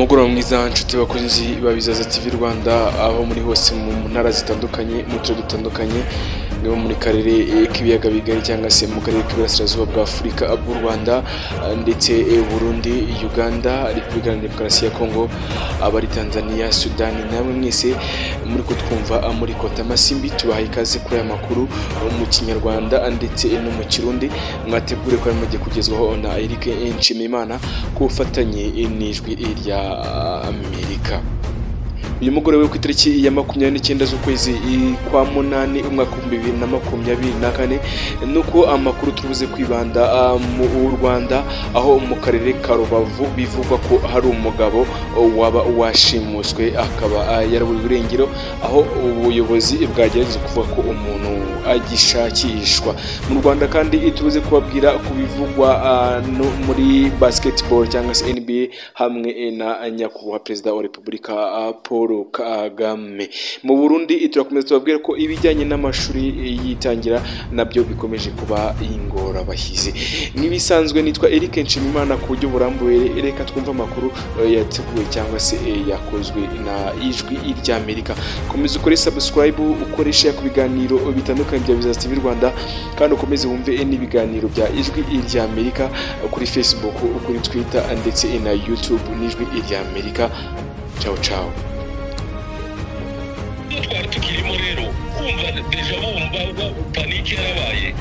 umugoroba mwiza nshuti bakunzi babizaza TV Rwanda aho muri hose mu ntara zitandukanye mu turere dutandukanye no muri karere k'ibiyaga bigari cyangwa se mu karere k'Iburasirazuba bwa Afurika bw'u Rwanda ndetse Burundi, Uganda, Repubulika ya Demokarasi ya Kongo, abari Tanzania, Sudan, namwe mwese muri kutwumva muri Kota Masimbi tubahaye ikaze kuri aya makuru mu Kinyarwanda ndetse no mu Kirundi mwategure ko mugiye kugezwaho na Eric Nshimiyimana ku bufatanye n'ijwi rya Amerika. Uyu mugoroba ku itariki ya 29 z'ukwezi kwa munani umwaka wa 2024 nuko amakuru turubuze kwibanda mu Rwanda aho mu karere ka Rubavu bivugwa ko hari umugabo waba washimuswe akaba yaraburiwe irengero aho ubuyobozi bwagerageza kuvuga ko umuntu agishakishwa. Mu Rwanda kandi turubuze kubabwira kubivugwa muri basketball cyangwa se NBA hamwe na nyakubahwa perezida wa Repubulika Paul Kagame. Mu Burundi turakomeza tubabwira ko ibijyanye n'amashuri yitangira nabyo bikomeje kuba ingorabahizi. Nibisanzwe nitwa Eric Nshimiyimana ku buryo burambuye, reka twumva amakuru yateguwe cyangwa se yakozwe na ijwi rya Amerika. Komeza ukore subscribe, ukoresha ku biganiro bitandukanye bya Bizaza TV Rwanda kandi ukomeze wumve n'ibiganiro bya ijwi rya Amerika kuri Facebook, kuri Twitter ndetse na YouTube n'ijwi rya Amerika. Ciao ciao. Twari tukirimo rero kumva deja bumva panike yarabaye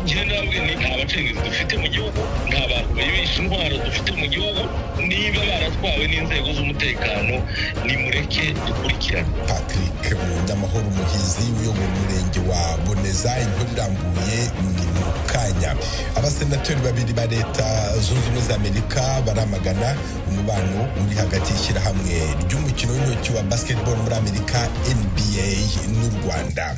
njye nabwe ni nta bacengezi dufite mu gihugu, nta bantu bayibisha intwaro dufite mu gihugu, niba baratwawe n'inzego z'umutekano nimureke dukurikirane. Patrick Munyamahoro Muhizi uyobora umurenge wa Boneza inkuru irambuye ni mu kanya. Abasenateri babiri ba leta zunze ubumwe za Amerika baramagana umubano uri hagati y'ishyirahamwe ry'umukino w'intoki wa basketball muri Amerika NBA n'u Rwanda.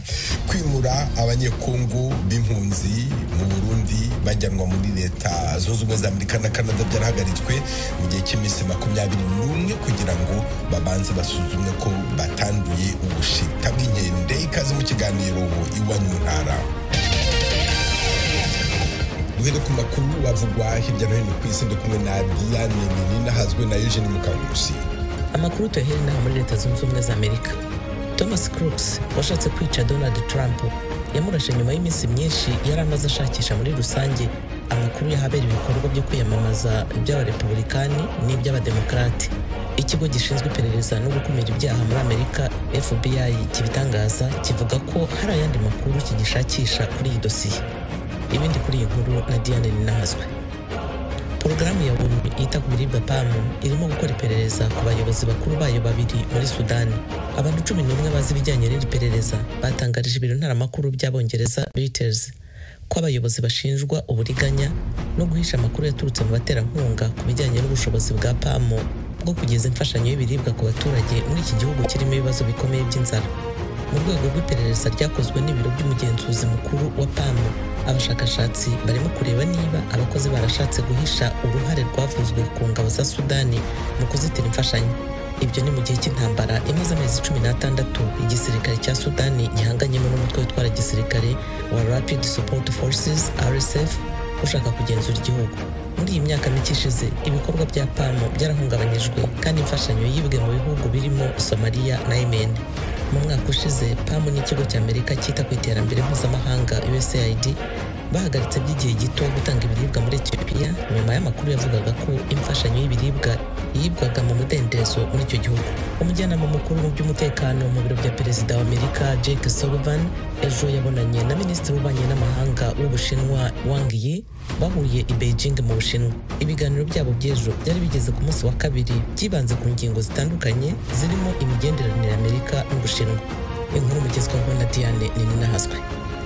Kwimura abanyekongo b'impunzi mu Burundi bajyanwa muri leta zunze ubumwe za Amerika na Canada byarahagaritswe mu gihe cy'iminsi 21 kugira ngo babanze basuzumwe ko batanduye ubushita bw'inkende. Ikaze mu kiganiro iwanyu mu ntara. Duhere ku makuru wavugwa hirya no hino ku isi kumwe na Diane Nini nahazwe na Eugene Mukangusi. Amakuru tuhereye muri leta zunze ubumwe za Amerika. Thomas Crooks washatse kwica Donald Trump yamurashe nyuma y'iminsi myinshi yari amaze ashakisha muri rusange amakuru yahabera ibikorwa byo kwiyamamaza by'abarepublikani n'iby'abademokarati. Ikigo gishinzwe iperereza no gukumira ibyaha muri Amerika FBI kibitangaza kivuga ko hari ayandi makuru kigishakisha kuri iyi dosiye. Ibindi kuri iyi nkuru na Diane Ninahazwe. Porogaramu ya ONU yita ku biribwa PAM irimo gukora iperereza ku bayobozi bakuru bayo babiri muri Sudani. Abantu 11 bazi ibijyanye n'iri perereza batangarije ibiro ntaramakuru by'Abongereza Reuters ko abayobozi bashinjwa uburiganya no guhisha amakuru yaturutse mu baterankunga ku bijyanye n'ubushobozi bwa PAM bwo kugeza imfashanyo y'ibiribwa ku baturage muri iki gihugu kirimo ibibazo bikomeye by'inzara. Mu rwego rw'iperereza ryakozwe n'ibiro by'umugenzuzi mukuru wa PAM, abashakashatsi barimo kureba niba abakozi barashatse guhisha uruhare rwavuzwe ku ngabo za Sudani mu kuzitira imfashanyo. Ibyo ni mu gihe cy'intambara imaze amezi 16 igisirikare cya Sudani gihanganyemo n'umutwe witwara gisirikare wa Rapid Support Forces RSF ushaka kugenzura igihugu. Muri iyi myaka mike ishize ibikorwa bya PAM byarahungabanyijwe kandi imfashanyo yibwe mu bihugu birimo Somalia na Yemen. Mu mwaka ushize PAM n'ikigo cy'Amerika cyita ku iterambere mpuzamahanga USAID bahagaritse by'igihe gito gutanga ibiribwa muri Ethiopia nyuma y'amakuru yavugaga ko imfashanyo y'ibiribwa yibwaga mu mudendezo muri icyo gihugu. Umujyanama mukuru mu by'umutekano mu biro bya perezida wa Amerika Jake Sullivan ejo yabonanye na minisitiri w'ububanyi n'amahanga w'Ubushinwa Wang Yi bahuye i Beijing mu Bushinwa. Ibiganiro byabo by'ejo byari bigeze ku munsi wa kabiri byibanze ku ngingo zitandukanye zirimo imigenderanire Amerika n'Ubushinwa. Inkuru mugezwaho na Diane Ninahazwe.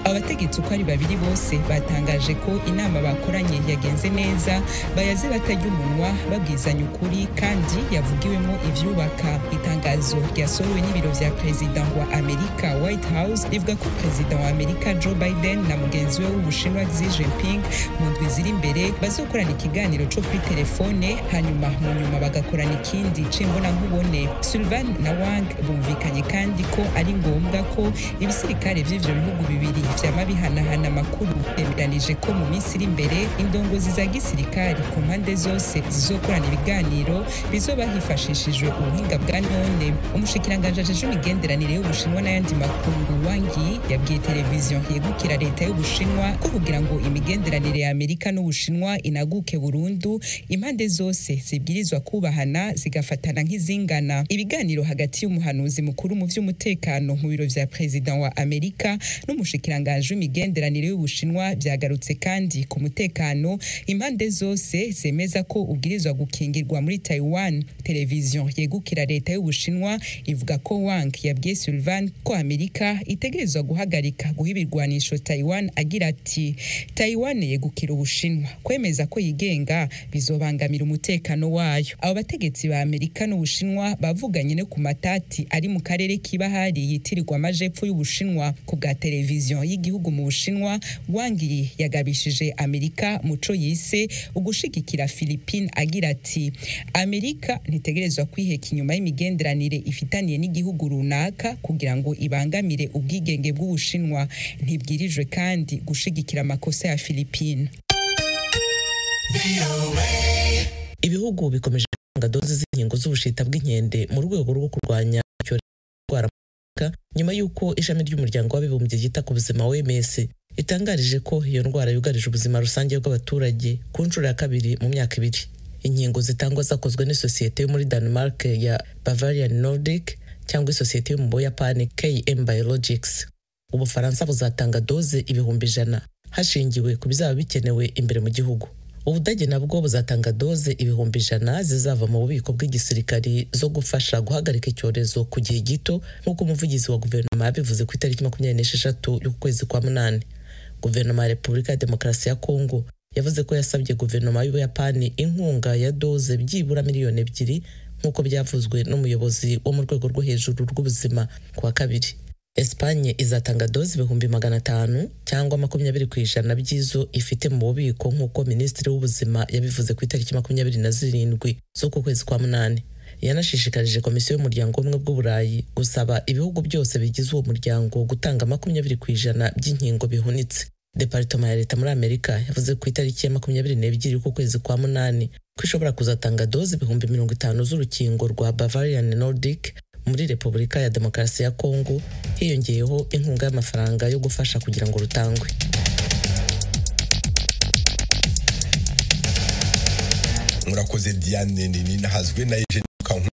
Abategetsi uko ari babiri bose batangaje ko inama bakoranye yagenze neza, bayaze batajya umunwa babwizanya ukuri kandi yavugiwemo ivyubaka. Itangazo ryasohowe n'ibiro vya perezida wa Amerika White House rivuga ko perezida wa Amerika Joe Biden na mugenzi we w'Ubushinwa Xi Jinping mu ndwi ziri imbere bazokorana ikiganiro cyo kuri telefone, hanyuma mu nyuma bagakorana ikindi cimbona nkubone. Sullivan na Wang bumvikanye kandi ko ari ngombwa ko ibisirikare vy'ivyo bihugu bibiri vyama bihanahana amakuru bemeranije ko mu minsi iri imbere indongozi za gisirikari ku mpande zose zizokorana ibiganiro bizoba hifashishijwe ubuhinga bwa none. Umushikiranganje ajejwe imigenderanire y'Ubushinwa n'ayandi makungu Wang Yi yabwiye televiziyo yegukira leta y'Ubushinwa ko kugira ngo imigenderanire ya Amerika n'Ubushinwa inaguke burundu impande zose zibwirizwa kubahana zigafatana nk'izingana. Ibiganiro hagati y'umuhanuzi mukuru mu vy'umutekano mu biro vya president wa Amerika n'umushikiranganje w'imigenderanire y'Ubushinwa byagarutse kandi ku mutekano impande zose zemeza ko ubwirizwa gukingirwa muri Taiwan. Televiziyo yegukira leta y'Ubushinwa ivuga ko Wang yabwiye Sullivan ko Amerika itegerezwa guhagarika guha ibirwanisho Taiwan, agira ati Taiwan yegukira Ubushinwa, kwemeza ko yigenga bizobangamira umutekano wayo. Abo bategetsi ba Amerika n'Ubushinwa bavuganye no ku matati ari mu karere k'ibahari yitirirwa amajepfo y'Ubushinwa. Ku bwa televiziyo y'igihugu mu Bushinwa, Wang Yi yagabishije Amerika muco yise ugushigikira Philippines, agira ati Amerika ntitegerezwa kwiheka inyuma y'imigenderanire ifitaniye n'igihugu runaka kugira ngo ibangamire ubwigenge bw'Ubushinwa. Ntibwirijwe kandi gushigikira amakosa ya Philippines. Ibihugu bikomeje gutanga dozi z'inkingo z'ubushita bw'inkende mu rwego rwo kurwanya indwara nyuma y'uko ishami ry'umuryango w'abibumbye ryita ku buzima OMS itangarije ko iyo ndwara yugarije ubuzima rusange bw'abaturage ku nshuro ya kabiri mu myaka ibiri. Inkingo zitangwa zakozwe n'isosiyete yo muri Denmark ya Bavarian Nordic cyangwa isosiyete yo mu Buyapani KM Biologics. Ubufaransa buzatanga doze 100,000 hashingiwe ku bizaba bikenewe imbere mu gihugu. Ubudage nabwo buzatanga doze 100,000 zizava mu bubiko bw'igisirikari zo gufasha guhagarika icyorezo ku gihe gito, nk'uko umuvugizi wa guverinoma yabivuze ku itariki 26 y'ukwezi kwa munani. Guverinoma ya Repubulika ya Demokarasi ya Kongo yavuze ko yasabye guverinoma y'Ubuyapani inkunga ya doze byibura miliyoni 2 nk'uko byavuzwe n'umuyobozi wo mu rwego rwo hejuru rw'ubuzima kuwa kabiri. Espagne izatanga doze 500,000 cyangwa 20% by'izo ifite mu bubiko nk'uko Minisitiri w'Ubuzima yabivuze ku itariki 27 z'uko kwezi kwa munani. Yanashishikarije Komisiyo y'Umuryango w'Ubumwe bw'Uburayi gusaba ibihugu byose bigize uwo muryango gutanga 20% by'inkingo bihunitse. Department ya Leta muri Amerika yavuze ku itariki ya 22 y'uko kwezi kwa munani ko ishobora kuzatanga doze 50,000 z'urukingo rwa Bavarian Nordic muri Repubulika ya Demokarasi ya Kongo, hiyongeyeho inkunga y'amafaranga yo gufasha kugira ngo rutangwe. Murakoze Diane Nini nahazwe na Eugene Kanku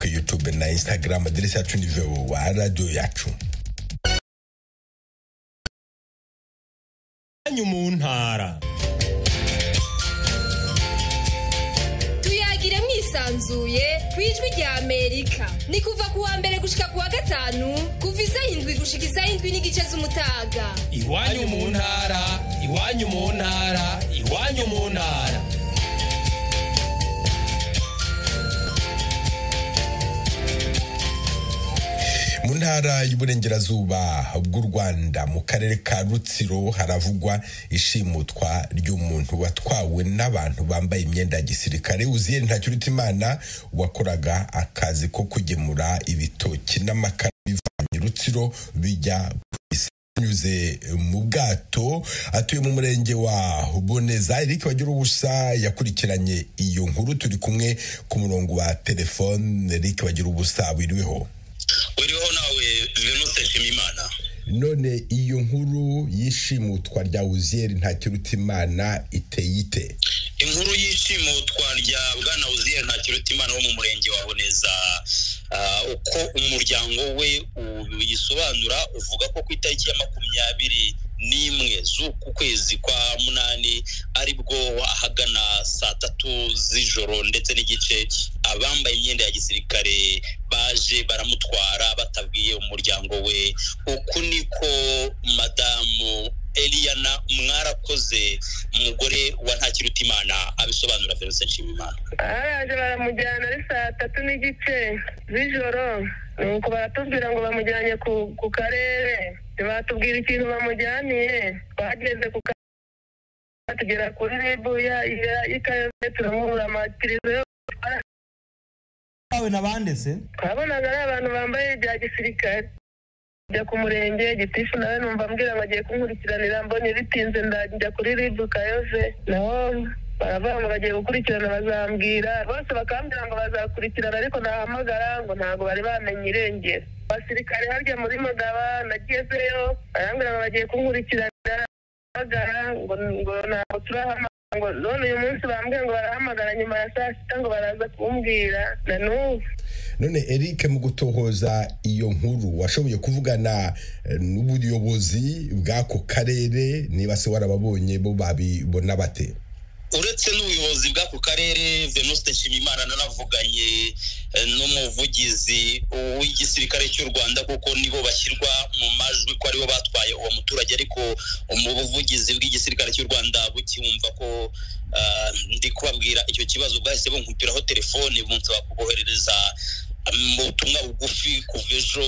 ku YouTube na Instagram, aderesi yacu ni VOA Radio yacu. Mu ntara tuyagire mwisanzuye kwijwi rya Amerika, ni kuva ku wa mbere gushika ku wa gatanu kuva 7 gushika 7 n'igice z'umutaga. Iwanyu mu ntara, iwanyu mu ntara, iwanyu mu ntara. Mu ntara y'Uburengerazuba bw'u Rwanda mu karere ka Rutsiro haravugwa ishimutwa ry'umuntu watwawe n'abantu bambaye imyenda ya gisirikare. Uziye Ntakirutimana wakoraga akazi ko kugemura ibitoki n'amakara bivanye Rutsiro bijya nyuze mu bwato, atuye mu murenge wa Boneza. Eric Bagira ubusa yakurikiranye iyo nkuru, turi kumwe ku murongo wa telefone. Eric Bagira ubusa, wiriweho? Wiriho nawe Venus Shimimana. None iyo nkuru yishimutwa rya Uziel Ntakirutimana iteye ite? Inkuru yishimutwa rya bwana Uziel Ntakirutimana wo mu murenge wa Boneza, uko umuryango we uyisobanura uvuga ko ku itariki ya 21 z'uku kwezi kwa munani aribwo ahagana saa 3 z'ijoro ndetse n'igice abambaye imyenda ya gisirikare baje baramutwara batabwiye umuryango we. Uku niko madamu Eliana Mwarakoze umugore wa Ntakirutimana abisobanura. Venus Nshimimana araje baramujyana ari saa 3 n'igice z'ijoro, nuko baratubwira ngo bamujyanye ku karere, batubwira ikintu bamujyaniye. Twageze ku tugera kuri ribu y'ikayoze turamubura amatirizo bawe nabande se twabonaga ari abantu bambaye ibya gisirikare njya ku murenge gitifu nawe numva mbwira ngo agiye kunkurikiranira mbonye bitinze njya kuri ribu kayoze naho baravuga ngo bagiye gukurikirana bazambwira bose bakambwira ngo bazakurikirana ariko nahamagara ngo ntabwo bari bamenye irengero abasirikare harya muri Magaba nagezeyo barambwira ngo bagiye kunkurikirana ngo ntabwo turahamagara ngo none uyu munsi bambwiye ngo barahamagara nyuma ya saa sita ngo baraza kumbwira na n'ubu. None Eric, mu gutohoza iyo nkuru washoboye kuvugana n'ubuyobozi bw'ako karere, niba se warababonye bo babibona bate? Uretse n'ubuyobozi bw'ako karere, Venuste Nshimiyimana nanavuganye n'umuvugizi w'igisirikare cy'u Rwanda kuko nibo bashyirwa mu majwi ko aribo batwaye uwo muturage, ariko umuvugizi bw'igisirikare cy'u Rwanda bukimva ko ndi kubabwira icyo kibazo bwahise bunkupiraho telefone bunsaba kuboherereza ubutumwa bugufi kuva ejo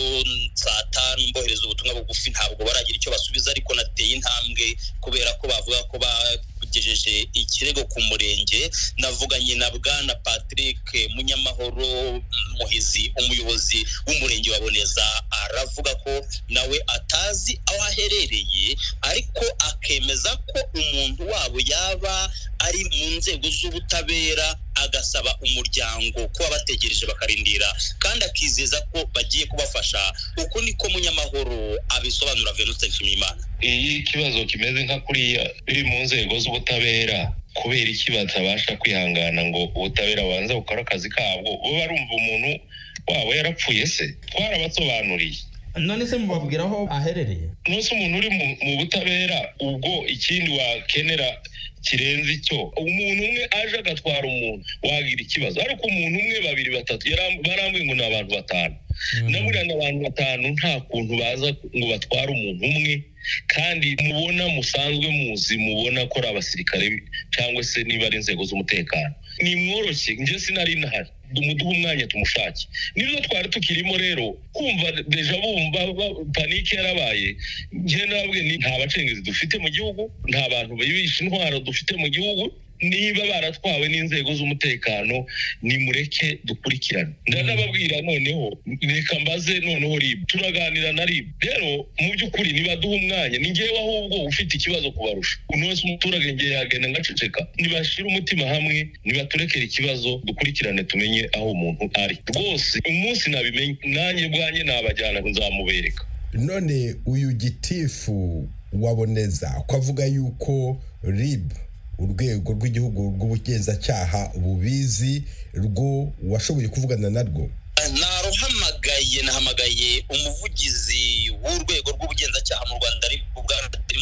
saa 5 mbohereza ubutumwa bugufi, ntabwo baragira icyo basubiza, ariko nateye intambwe kubera ko bavuga ko bagejeje ikirego ku murenge. Navuganye na Bwana Patrick Munyamahoro Muhizi, umuyobozi w'umurenge wa Boneza, aravuga ko nawe atazi aho aherereye, ariko akemeza ko umuntu wabo yaba ari mu nzego z'ubutabera, agasaba umuryango kuba bategereje bakarindira kandi akizeza ko bagiye kubafasha. Uko niko Munyamahoro abisobanura Venuste Nshimiyimana. Iyi kibazo kimeze nka kuriya biri mu nzego z'ubutabera, kubera iki batabasha kwihangana ngo ubutabera bubanze bukora akazi kabwo? Bo barumva umuntu wabo yarapfuye se? Twarabasobanuriye. None se mubabwira aho aherereye? Nose umuntu uri mu butabera, ubwo ikindi wakenera kirenze icyo umuntu umwe aje agatwara umuntu wagira ikibazo, ariko umuntu umwe, babiri, batatu barambwiye ngo ni abantu 5. Namuriya n'abantu 5 nta kuntu baza ngo batware umuntu umwe, kandi mubona musanzwe muzi, mubona ko ari abasirikare cyangwa se niba ari inzego z'umutekano. Ni mworoshye, nje sinari nahari, dumuduha umwanya tumushake. Nibyo twari tukirimo rero, kumva deja bumva panike yarabaye. Nje nabwe ni nta bacengezi dufite mu gihugu, nta bantu bibisha intwaro dufite mu gihugu. Niba baratwawe n'inzego z'umutekano, nimureke dukurikirane. Ndanababwira noneho, reka mbaze noneho RIB, turaganira na RIB. Rero mu by'ukuri niba duha umwanya, ni ngewe ahubwo ufite ikibazo kubarusha. Unose umuturage ngiye yagenda ngaceceka. Nibashira umutima hamwe, nibaturekera ikibazo, dukurikirane tumenye aho umuntu ari. Rwose umunsi nabimenye, nanjye bwanjye nabajyana nzamubereka. None uyu gitifu waboneza ko avuga yuko RIB, urwego rw'igihugu rw'ubugenzacyaha bubizi, rwo washoboye kuvugana narwo? Nahamagaye umuvugizi w'urwego rw'ubugenzacyaha mu Rwanda, ari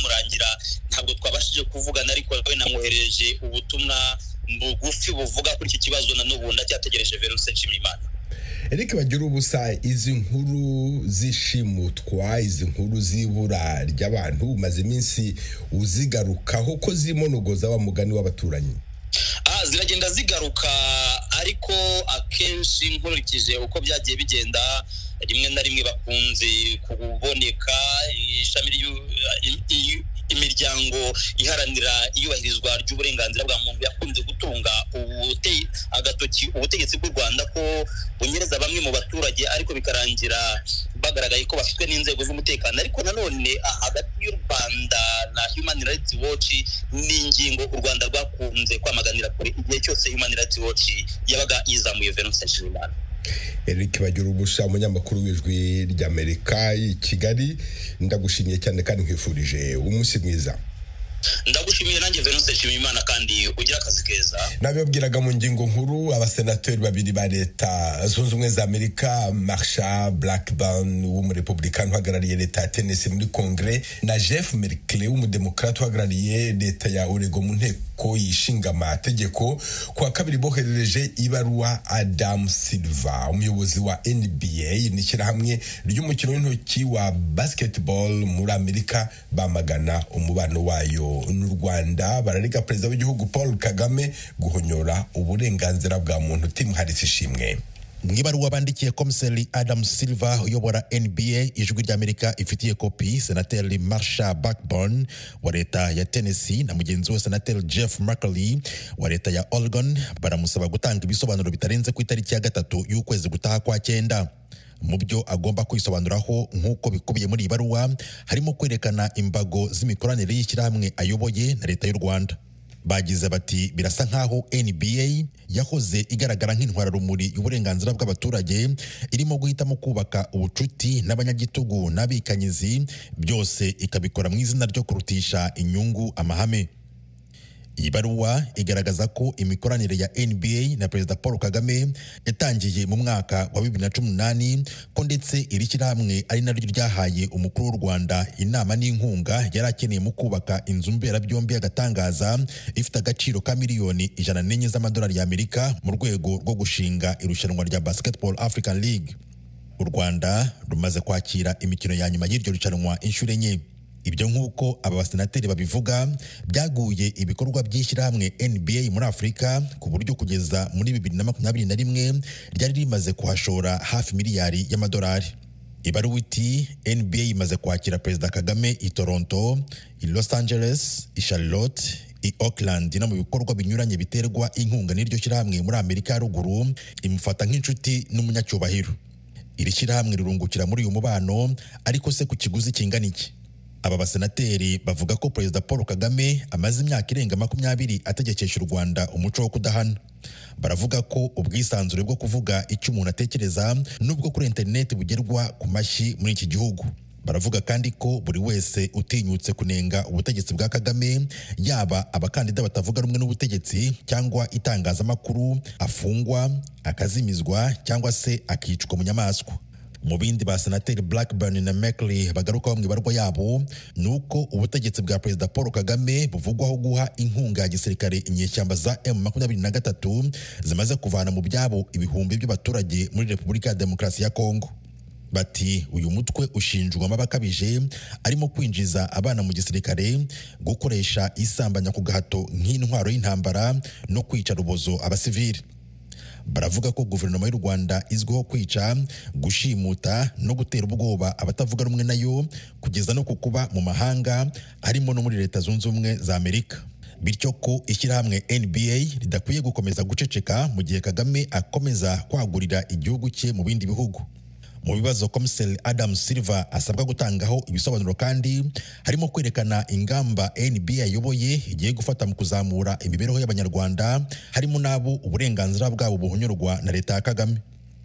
murangira, ntabwo twabashije kuvugana, ariko we namwohereje ubutumwa bugufi buvuga kuri iki kibazo, na n'ubu ndacyategereje Venuste Nshimiyimana. Eric bagira ubusa, izi nkuru zishimutwa, izi nkuru zibura ry'abantu umaze iminsi uzigarukaho ko zimonogoza wa mugani w'abaturanyi? Ziragenda zigaruka, ariko akenshi nkurikije uko byagiye bigenda, rimwe na rimwe bakunze kuboneka ishami imiryango iharanira iyubahirizwa ry'uburenganzira bwa muntu yakunze gutunga agatoki ubutegetsi bw'u Rwanda ko bunyereza bamwe mu baturage, ariko bikarangira bagaragaye ko bafitwe n'inzego z'umutekano. Ariko nanone hagati y'u Rwanda na Human Rights Watch ni ingingo u Rwanda rwakunze kwamaganira kure igihe cyose Human Rights Watch yabaga yizamuye Venuste Nshimiyimana. Eric bagira ubusha, umunyamakuru w'Ijwi ry'Amerika i Kigali, ndagushimiye cyane kandi nkwifurije umunsi mwiza. Ndagushimiye nanjye Venuste Nshimiyimana, kandi ugira akazi keza. Nabibabwiraga mu ngingo nkuru, abasenateri 2 ba leta zunze ubumwe za Amerika, Marsha Blackburn w'umurepublikani uhagarariye leta ya Tennessee muri Kongre, na Jeff Merkley w'umudemokrati uhagarariye leta ya Oregon mu nteko yishinga amategeko, kwa kabiri boherereje ibaruwa Adam Silver, umuyobozi wa NBA, n'ishyirahamwe ry'umukino w'intoki wa basketball muri Amerika, bamagana umubano wayo n'u Rwanda. Bararega perezida w'igihugu Paul Kagame guhonyora uburenganzira bwa muntu. Tim Harris ishimwe. mu ibaruwa bandikiye komiseri Adam Silver uyobora NBA, ijwi ry'Amerika ifitiye kopi senateri Marsha Blackburn wa leta ya Tennessee na mugenzi we senateri Jeff Merkley wa leta ya Oregon baramusaba gutanga ibisobanuro bitarenze ku itariki ya 3 y'ukwezi gutaha kwa 9. Mu byo agomba kwisobanuraho nk'uko bikubiye muri ibaruwa harimo kwerekana imbago z'imikoranire y'ishyirahamwe ayoboye na leta y'u Rwanda. Bagize bati birasa nkaho NBA yahoze igaragara nk'intwararumuri y'uburenganzira bw'abaturage irimo guhitamo kubaka ubucuti n'abanyagitugu n'abikanyizi, byose ikabikora mu izina ryo kurutisha inyungu amahame. Iyi baruwa igaragaza ko imikoranire ya NBA na Perezida Paul Kagame yatangiye mu mwaka wa 2018, ko ndetse iri shyirahamwe ari naryo ryahaye umukuru w'u Rwanda inama n'inkunga yari akeneye mu kubaka inzu mberabyombi y'agatangaza ifite agaciro ka miliyoni 104 z'amadolari y'Amerika mu rwego rwo gushinga irushanwa rya Basketball African League. U Rwanda rumaze kwakira imikino ya nyuma y'iryo rushanwa inshuro enye. Ibyo nk'uko aba basenateri babivuga byaguye ibikorwa by'ishyirahamwe NBA muri Afurika ku buryo kugeza muri 2021 ryari rimaze kuhashora hafi miliyari y'amadolari. Ibaruwa iti NBA imaze kwakira Perezida Kagame i Toronto, i Los Angeles, i Charlotte, i Oakland no mu bikorwa binyuranye biterwa inkunga n'iryo shyirahamwe muri Amerika ya ruguru, imufata nk'inshuti n'umunyacyubahiro. Iri shyirahamwe rirungukira muri uyu mubano, ariko se ku kiguzi kingana iki? Aba basenateri bavuga ko Perezida Paul Kagame amaze imyaka irenga 20 ategekesha u Rwanda umuco wo kudahana. Baravuga ko ubwisanzure bwo kuvuga icyo umuntu atekereza n'ubwo kuri internet bugerwa ku mashyi muri iki gihugu. Baravuga kandi ko buri wese utinyutse kunenga ubutegetsi bwa Kagame, yaba abakandida batavuga rumwe n'ubutegetsi cyangwa itangazamakuru, afungwa, akazimizwa cyangwa se akicwa mu nyamaswa. Mu bindi ba senateri Blackburn na Merkley bagarukaho mu ibarwa yabo nuko ubutegetsi bwa Perezida Paul Kagame buvugwaho guha inkunga ya gisirikare inyeshyamba za M23 zimaze kuvana mu byabo ibihumbi by'abaturage muri Repubulika ya Demokarasi ya Kongo. Bati uyu mutwe ushinjwa amabakabije arimo kwinjiza abana mu gisirikare, gukoresha isambanya ku gahato nk'intwaro y'intambara no kwica rubozo abasivili. Baravuga ko guverinoma y'u Rwanda izwiho kwica, gushimuta no gutera ubwoba abatavuga rumwe nayo, kugeza no kukuba mu mahanga harimo no muri Leta Zunze Ubumwe za Amerika. Bityo ko ishyirahamwe NBA ridakwiye gukomeza guceceka mu gihe Kagame akomeza kwagurira igihugu cye mu bindi bihugu. Mu bibazo komiseri Adam Silver asabwa gutangaho ibisobanuro kandi harimo kwerekana ingamba NBA ayoboye igiye gufata mu kuzamura imibereho y'abanyarwanda, harimo nabo uburenganzira bwabo buhonyorwa na leta ya Kagame.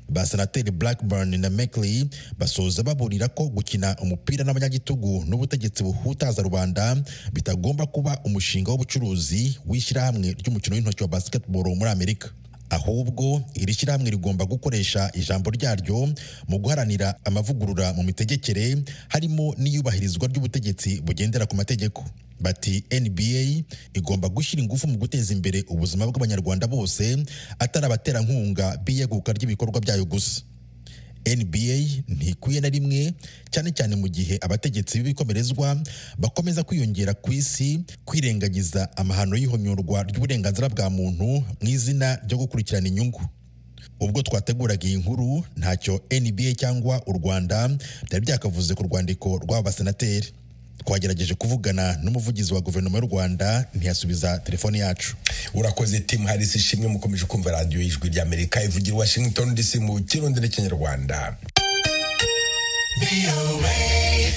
Basenateri Blackburn na Merkley basoza baburira ko gukina umupira n'abanyagitugu n'ubutegetsi buhutaza rubanda bitagomba kuba umushinga w'ubucuruzi w'ishyirahamwe ry'umukino w'intoki wa basketball muri Amerika. Ahubwo iri shyirahamwe rigomba gukoresha ijambo ryaryo mu guharanira amavugurura mu mitegekere, harimo n'iyubahirizwa ry'ubutegetsi bugendera ku mategeko. Bati NBA igomba gushyira ingufu mu guteza imbere ubuzima bw'abanyarwanda bose, atari abaterankunga biyeguka ry'ibikorwa byayo gusa. NBA ntikwiye na rimwe, cyane cyane mu gihe abategetsi b'ibikomerezwa bakomeza kwiyongera ku isi, kwirengagiza amahano y'ihonyorwa ry'uburenganzira bwa muntu mu izina ryo gukurikirana inyungu. Ubwo twateguraga iyi nkuru ntacyo NBA cyangwa u Rwanda byari byakavuze ku rwandiko rw'aba basenateri. Twagerageje kuvugana n'umuvugizi wa guverinoma y'u Rwanda ntiyasubiza telefone yacu. Urakoze Tim Harris, ishimwe mukomeje kumva radio y'ijwi ry'Amerika ivugira Washington DC mu Kirundi n'Ikinyarwanda.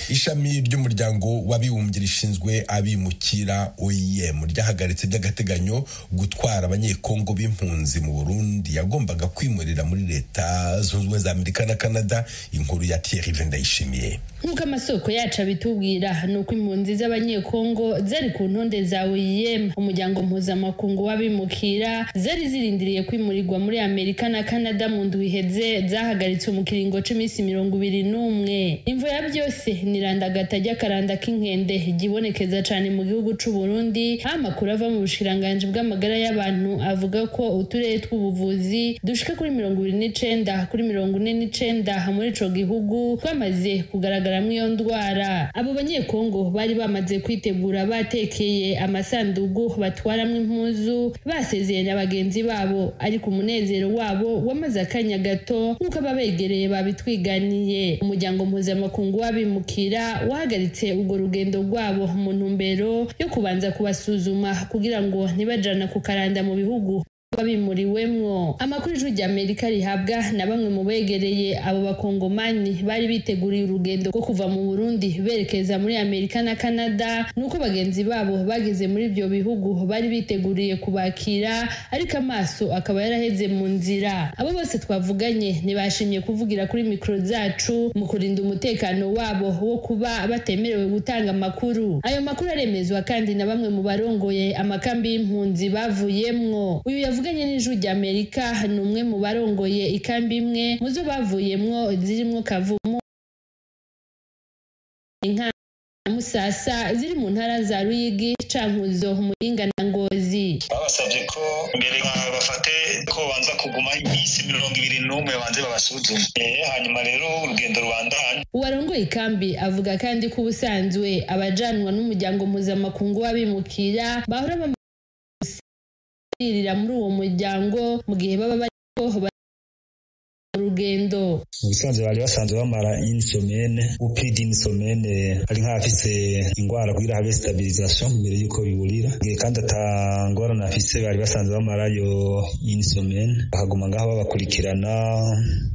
Ishami ry'umuryango w'abibumbye rishinzwe abimukira OIM ryahagaritse by'agateganyo gutwara abanyekongo b'impunzi mu Burundi yagombaga kwimurira muri Leta Zunze Ubumwe za Amerika na Canada. Inkuru ya Thierry Vendayishimiye. Nk'uko amasoko yacu abitubwira ni uko impunzi z'abanyekongo zari ku ntonde za OIM, umuryango mpuzamakungu w'abimukira, zari zirindiriye kwimurirwa muri Amerika na Canada mu ndwi iheze, zahagaritswe mu kiringo c'imisi 21. Imvo ya byose ni irandagata ry'akaranda k'inkende gibonekeza cyane mu gihugu c'u Burundi. Amakuru ava mu bushiranganje bw'amagara y'abantu avuga ko uturere tw'ubuvuzi dushika kuri 29 kuri 49 muri ico gihugu twamaze kugaragara kugaragaramo iyo ndwara. Abo banyekongo bari bamaze kwitegura batekeye amasandugu batwaramo impuzu basezeye na bagenzi babo, ariko umunezero wabo wamaze akanya gato nk'uko ababegereye babitwiganiye. Umuryango mpuzamakungu w'abimukira wahagaritse urwo rugendo rwabo mu ntumbero yo kubanza kubasuzuma kugira ngo ntibajana ku karanda mu bihugu babimuriwemwo. Amakuru y'Ijwi ry'Amerika rihabwa na bamwe mu begereye abo bakongomani bari biteguriye urugendo rwo kuva mu Burundi berekeza muri Amerika na Canada, nuko bagenzi babo bageze muri ibyo bihugu bari biteguriye kubakira, ariko amaso akaba yaraheze mu nzira. Abo bose twavuganye ntibashimye kuvugira kuri mikro zacu mu kurinda umutekano wabo wo kuba batemerewe gutanga amakuru. Ayo makuru aremezwa kandi na bamwe mu barongoye amakambi y'impunzi bavuyemwo. Uyu yavuganye n'Ijwi ry'Amerika ni umwe mu barongoye ikambi imwe mu zo bavuyemwo zirimwo Kavumu, Inka, Musasa ziri mu ntara za Ruyigi, Cankuzo, Muyinga na Ngozi. Babasabye ko mbere bafate ko banza kuguma iminsi 21 banze babasuzume, hanyuma rero urugendo rubandanya. Uwarongoye ikambi avuga kandi ko ubusanzwe abajanwa n'umuryango mpuzamakungu w'abimukira bahora bamuririra muri uwo muryango mu gihe baba bariko urugendo. Ubusanzwe bari basanzwe bamara insomene insomene ari nk'afise ingwara kugira habe stabilisation mbere yuko biburira, kandi atangora nafise bari basanzwe bamarayo insomene bakaguma ngaho babakurikirana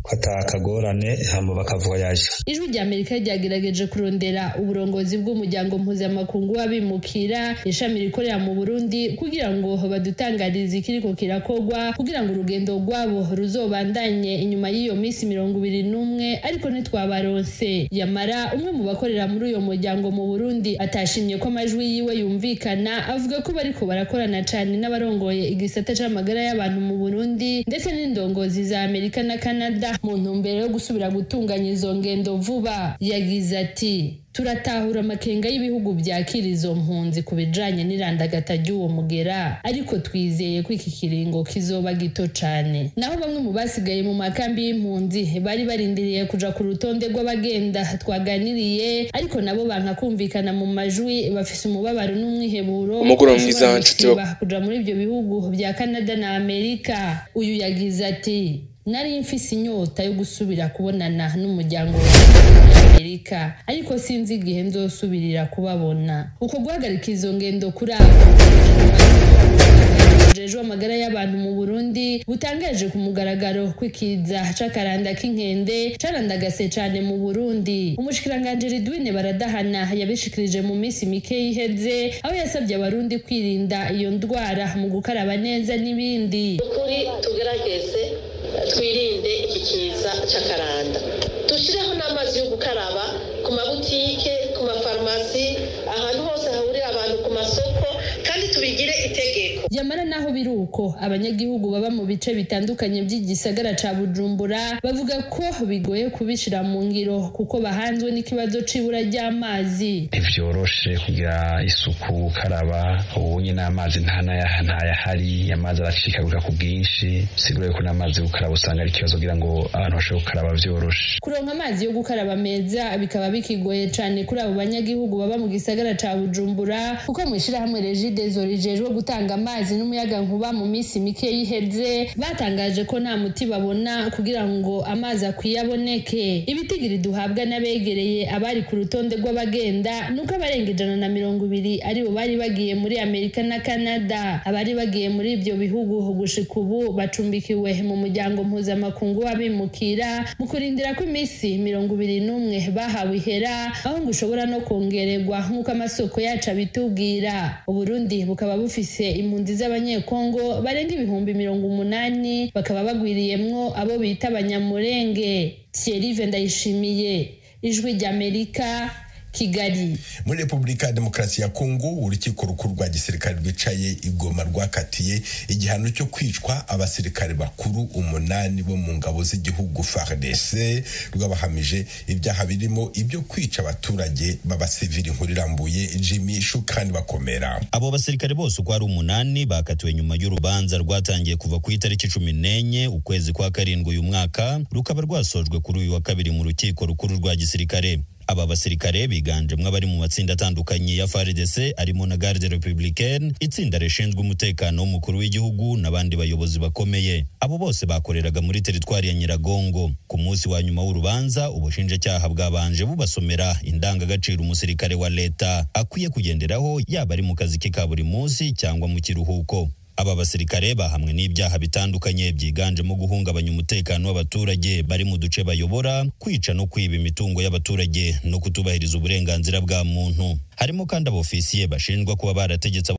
kwatakagorane hama bakavoyaje. Ijwi ry'Amerika ryagerageje kurondera uburongozi bw'umuryango mpuzamakungu w'abimukira ishami rikorera mu Burundi kugira ngo badutangarize ikiriko kirakogwa kugira ngo urugendo rwabo ruzobandanye inyuma y'iyo minsi 21, ariko ntitwabaronse. Yamara umwe mu bakorera muri uyo muryango mu Burundi atashimye ko amajwi yiwe yumvikana, avuga ko bariko barakorana cyane n'abarongoye igisata c'amagara y'abantu mu Burundi ndetse n'indongozi za Amerika na Canada mu ntumbero yo gusubira gutunganya izo ngendo vuba. Yagize ati turatahura amakenga y'ibihugu byakira izo mpunzi ku bijanye n'irandagata ry'uwo mugera, ariko twizeye ko iki kiringo kizoba gito cane. Naho bamwe mu basigaye mu makambi y'impunzi bari barindiriye kuja ku rutonde rw'abagenda twaganiriye, ariko nabo banka kumvikana mu majwi, bafise umubabaro n'umwiheburo kuja muri ibyo bihugu bya Canada na Amerika. Uyu yagize ati nari mfise inyota yo gusubira kubonana n'umuryango wa Amerika, ariko sinzi igihe nzosubirira kubabona. Uko guhagarika izo ngendo kuri abo jeje amagara y'abantu mu Burundi butangaje ku mugaragaro kwikiza c'akaranda k'inkende carandagase cane mu Burundi. Umushikiranganje Ridwine Baradahana yabishikirije mu minsi mike iheze, aho yasabye abarundi kwirinda iyo ndwara mu gukaraba neza n'ibindi. Ukuri tugerageze twirinde iki kiza c'akaranda, dushireho n'amazi yo gukaraba ku mabutike, ku mafarumasi, ahantu hose hahurira abantu, ku masoko, kandi tubigire itegeko. Yamara naho biruko abanyagihugu baba mu bice bitandukanye by'igisagara ca Bujumbura bavuga ko bigoye kubishira mu ngiro kuko bahanzwe n'ikibazo c'ibura ry'amazi. Ntivyoroshe kugira isuku karaba, ubunye n'amazi ntayahari, amazi aracikaguka ku bwinshi, sigure ko n'amazi gukaraba usanga ari ikibazo kugira ngo abantu bashobore gukaraba vyoroshe. Kuronka amazi yo gukaraba meza bikaba bikigoye cane kuri abo banyagihugu baba mu gisagara ca Bujumbura, kuko mwishira hamwe Regideso rijejwe gutanga amazi n'umuyaga nkuba mu minsi mike yiheze batangaje ko nta muti babona kugira ngo amazi akwiye aboneke. Ibitigiri duhabwa n'abegereye abari ku rutonde rw'abagenda nuko abarenga 120 aribo bari bagiye muri Amerika na Canada. Abari bagiye muri ibyo bihugu gushika ubu bacumbikiwe mu muryango mpuzamakungu w'abimukira mu kurindira ko iminsi 21 bahawe ihera, aho ngo ushobora no kongererwa nk'uko amasoko yacu abitubwira. Uburundi bukaba bufise impunzi z'abanyekongo barenga 80,000 bakaba bagwiriyemwo abo bita abanyamurenge. Thierry Vendayishimiye, Ijwi ry'Amerika, Kigali. Muri Republika ya Demokarasi ya Kongo urukiko rukuru rwa gisirikare rwicaye igoma rwakatiye igihano cyo kwicwa abasirikare bakuru 8 bo mu ngabo z'igihugu FARDC rwabahamije ibyaha birimo ibyo kwica abaturage b'abasivili nkurirambuye. Jimmy Shukani bakomera. Abo basirikare bose uko ari 8 bakatiwe nyuma y'urubanza rwatangiye kuva ku itariki 14 ukwezi kwa karindwi uyu mwaka, rukaba rwasojwe kuri uyu wa kabiri mu rukiko rukuru rwa gisirikare. Aba basirikare biganjemo abari mu matsinda atandukanye ya FARDC arimo na Garde Républicaine, itsinda rishinzwe umutekano w'umukuru w'igihugu n'abandi bayobozi bakomeye. Abo bose bakoreraga muri teritwari ya Nyiragongo. Ku munsi wa nyuma w'urubanza, ubushinjacyaha bwabanje bubasomera indangagaciro umusirikare wa leta akwiye kugenderaho, yaba ari mu kazi ke ka buri munsi cyangwa mu kiruhuko. Aba basirikare bahamwe n'ibyaha bitandukanye byiganjemo guhungabanya umutekano w'abaturage bari mu duce bayobora, kwica no kwiba imitungo y'abaturage no kutubahiriza uburenganzira bwa muntu. Harimo kandi abofisiye bashinjwa kuba barategetse